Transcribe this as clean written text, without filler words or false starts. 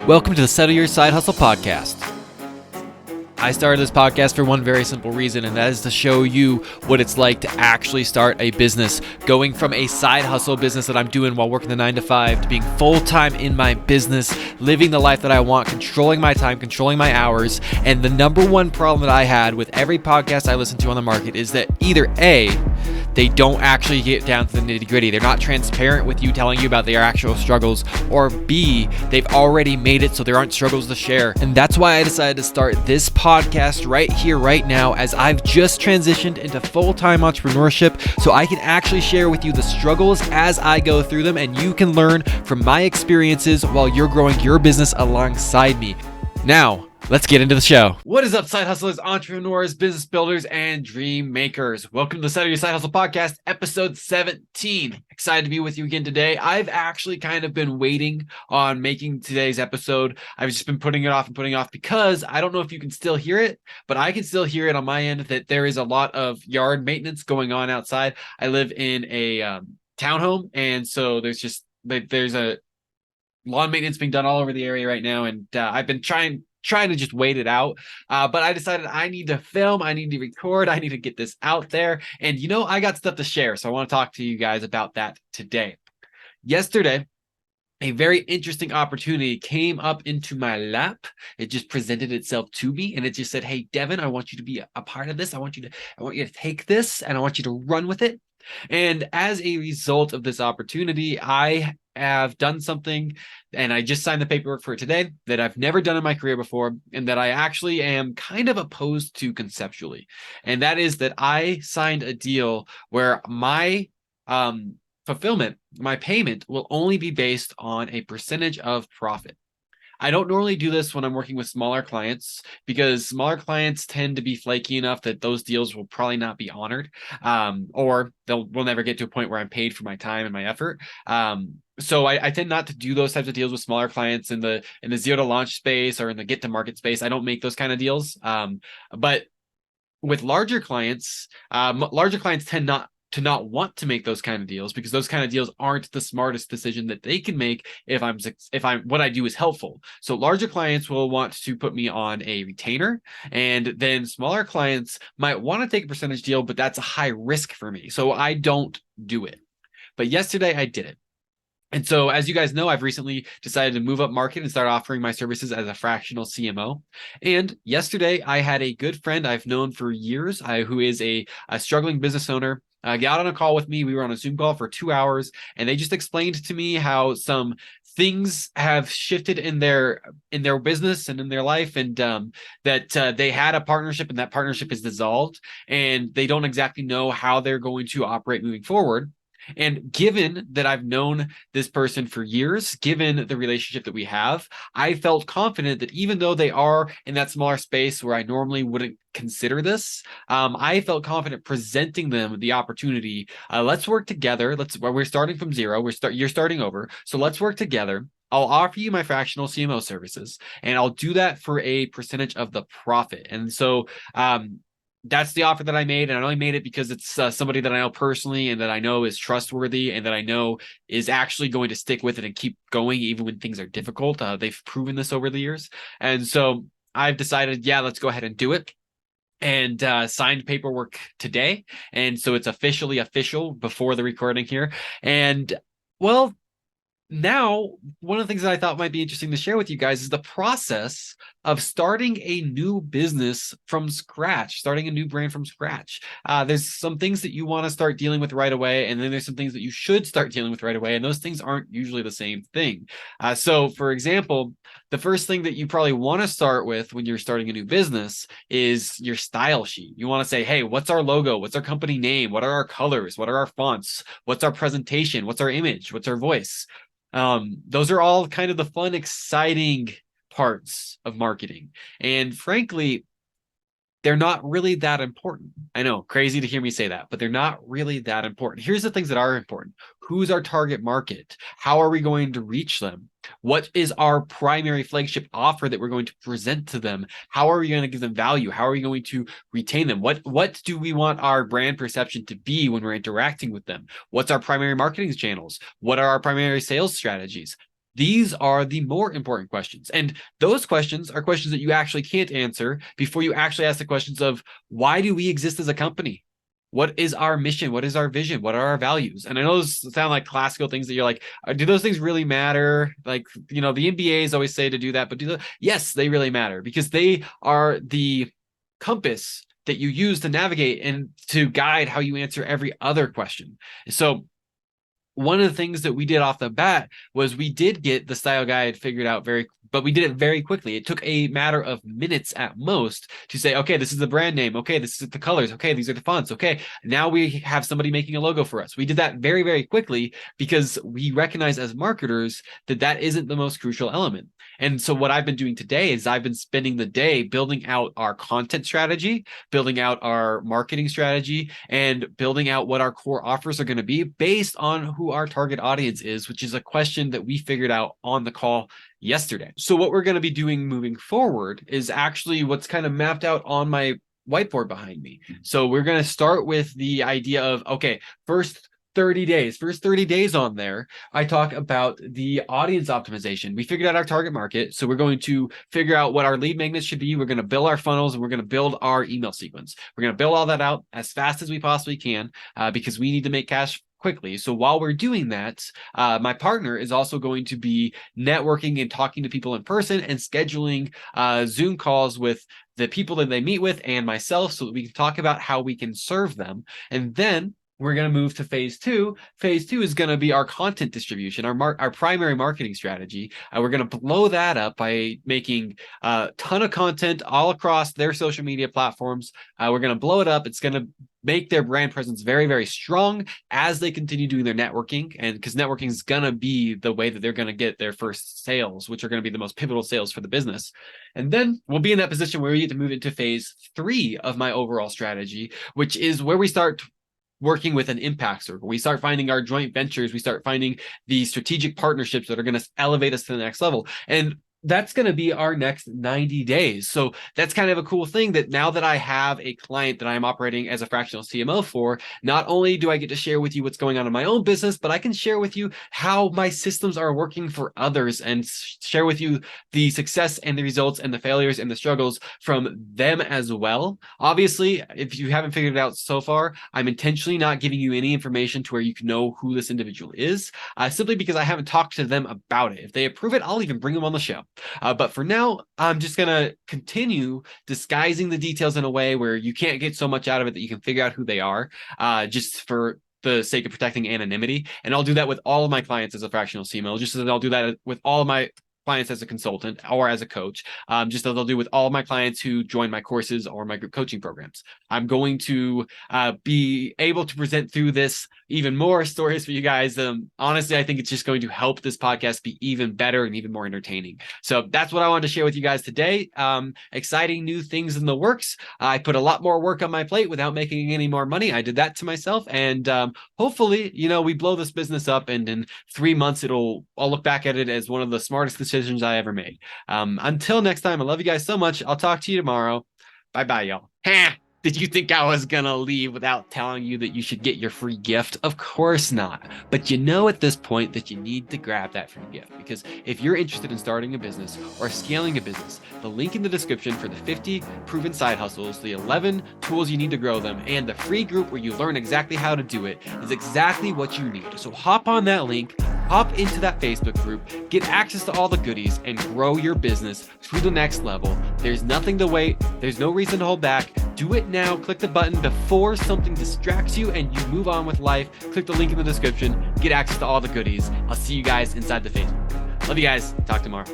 Welcome to the Settle Your Side Hustle podcast. I started this podcast for one very simple reason, and that is to show you what it's like to actually start a business. Going from a side hustle business that I'm doing while working the 9 to 5 to being full-time in my business, living the life that I want, controlling my time, controlling my hours. And the number one problem that I had with every podcast I listen to on the market is that either A, they don't actually get down to the nitty-gritty. They're not transparent with you, telling you about their actual struggles. Or B, they've already made it, so there aren't struggles to share. And that's why I decided to start this podcast right here, right now, as I've just transitioned into full-time entrepreneurship, so I can actually share with you the struggles as I go through them, and you can learn from my experiences while you're growing your business alongside me. Now, let's get into the show. What is up, side hustlers, entrepreneurs, business builders, and dream makers? Welcome to the Settle Your Side Hustle podcast, episode 17. Excited to be with you again today. I've actually kind of been waiting on making today's episode. I've just been putting it off because I don't know if you can still hear it, but I can still hear it on my end that there is a lot of yard maintenance going on outside. I live in a townhome, and so there's a lawn maintenance being done all over the area right now, and I've been trying to just wait it out. But I decided I need to film, I need to record, I need to get this out there. And I got stuff to share. So I want to talk to you guys about that today. Yesterday, a very interesting opportunity came up into my lap. It just presented itself to me, and it just said, "Hey, Devin, I want you to be a part of this. I want you to take this, and I want you to run with it." And as a result of this opportunity, I have done something, and I just signed the paperwork for it today, that I've never done in my career before, and that I actually am kind of opposed to conceptually. And that is that I signed a deal where my fulfillment, my payment, will only be based on a percentage of profit. I don't normally do this when I'm working with smaller clients, because smaller clients tend to be flaky enough that those deals will probably not be honored, or we'll never get to a point where I'm paid for my time and my effort. So I tend not to do those types of deals with smaller clients in the zero to launch space or in the get to market space. I don't make those kind of deals. But with larger clients tend to not want to make those kind of deals, because those kind of deals aren't the smartest decision that they can make if what I do is helpful. So larger clients will want to put me on a retainer, and then smaller clients might want to take a percentage deal, but that's a high risk for me, so I don't do it. But yesterday I did it. And so, as you guys know, I've recently decided to move up market and start offering my services as a fractional CMO. And yesterday, I had a good friend I've known for years, who is a struggling business owner, got on a call with me. We were on a Zoom call for 2 hours, and they just explained to me how some things have shifted in their business and in their life, and that they had a partnership, and that partnership is dissolved, and they don't exactly know how they're going to operate moving forward. And given that I've known this person for years, given the relationship that we have, I felt confident that even though they are in that smaller space where I normally wouldn't consider this, I felt confident presenting them the opportunity. Let's work together. We're starting from zero. You're starting over. So let's work together. I'll offer you my fractional CMO services, and I'll do that for a percentage of the profit. And so, that's the offer that I made, and I only made it because it's somebody that I know personally, and that I know is trustworthy, and that I know is actually going to stick with it and keep going even when things are difficult. They've proven this over the years. And so I've decided, let's go ahead and do it, and signed paperwork today. And so it's officially official before the recording here. And well, now, one of the things that I thought might be interesting to share with you guys is the process of starting a new business from scratch, starting a new brand from scratch. There's some things that you want to start dealing with right away, and then there's some things that you should start dealing with right away, and those things aren't usually the same thing. So, for example, the first thing that you probably want to start with when you're starting a new business is your style sheet. You want to say, hey, what's our logo? What's our company name? What are our colors? What are our fonts? What's our presentation? What's our image? What's our voice? Those are all kind of the fun, exciting parts of marketing. And frankly, they're not really that important. I know, crazy to hear me say that, but they're not really that important. Here's the things that are important. Who's our target market? How are we going to reach them? What is our primary flagship offer that we're going to present to them? How are we going to give them value? How are we going to retain them? What do we want our brand perception to be when we're interacting with them? What's our primary marketing channels? What are our primary sales strategies? These are the more important questions. And those questions are questions that you actually can't answer before you actually ask the questions of, why do we exist as a company? What is our mission? What is our vision? What are our values? And I know those sound like classical things that you're like, do those things really matter? Like, the MBAs always say to do that, but yes, they really matter, because they are the compass that you use to navigate and to guide how you answer every other question. So one of the things that we did off the bat was we did get the style guide figured out but we did it very quickly. It took a matter of minutes at most to say, okay, this is the brand name. Okay, this is the colors. Okay, these are the fonts. Okay, now we have somebody making a logo for us. We did that very, very quickly because we recognize as marketers that isn't the most crucial element. And so what I've been doing today is I've been spending the day building out our content strategy, building out our marketing strategy, and building out what our core offers are going to be based on who our target audience is, which is a question that we figured out on the call yesterday. So what we're going to be doing moving forward is actually what's kind of mapped out on my whiteboard behind me. So we're going to start with the idea of, okay, first 30 days on there, I talk about the audience optimization. We figured out our target market. So we're going to figure out what our lead magnets should be. We're going to build our funnels, and we're going to build our email sequence. We're going to build all that out as fast as we possibly can because we need to make cash quickly. So while we're doing that, my partner is also going to be networking and talking to people in person and scheduling Zoom calls with the people that they meet with and myself so that we can talk about how we can serve them. And then we're going to move to phase two. Phase two is going to be our content distribution, our primary marketing strategy. We're going to blow that up by making a ton of content all across their social media platforms. We're going to blow it up. It's going to make their brand presence very, very strong as they continue doing their networking. And because networking is going to be the way that they're going to get their first sales, which are going to be the most pivotal sales for the business. And then we'll be in that position where we get to move into phase three of my overall strategy, which is where we start working with an impact circle. We start finding our joint ventures. We start finding the strategic partnerships that are going to elevate us to the next level. And that's going to be our next 90 days. So that's kind of a cool thing, that now that I have a client that I'm operating as a fractional CMO for, not only do I get to share with you what's going on in my own business, but I can share with you how my systems are working for others and share with you the success and the results and the failures and the struggles from them as well. Obviously, if you haven't figured it out so far, I'm intentionally not giving you any information to where you can know who this individual is, simply because I haven't talked to them about it. If they approve it, I'll even bring them on the show. But for now, I'm just going to continue disguising the details in a way where you can't get so much out of it that you can figure out who they are, just for the sake of protecting anonymity. And I'll do that with all of my clients as a fractional CMO, just as I'll do that with all of my clients as a consultant or as a coach, just as I'll do with all of my clients who join my courses or my group coaching programs. I'm going to be able to present through this even more stories for you guys. Honestly, I think it's just going to help this podcast be even better and even more entertaining. So that's what I wanted to share with you guys today. Exciting new things in the works. I put a lot more work on my plate without making any more money. I did that to myself, and hopefully, we blow this business up, and in 3 months, I'll look back at it as one of the smartest decisions I ever made. Until next time, I love you guys so much. I'll talk to you tomorrow. Bye-bye, y'all. Did you think I was going to leave without telling you that you should get your free gift? Of course not. But at this point that you need to grab that free gift, because if you're interested in starting a business or scaling a business, the link in the description for the 50 proven side hustles, the 11 tools you need to grow them, and the free group where you learn exactly how to do it is exactly what you need. So hop on that link, hop into that Facebook group, get access to all the goodies, and grow your business to the next level. There's nothing to wait. There's no reason to hold back. Do it now. Click the button before something distracts you and you move on with life. Click the link in the description. Get access to all the goodies. I'll see you guys inside the Facebook group. Love you guys. Talk tomorrow.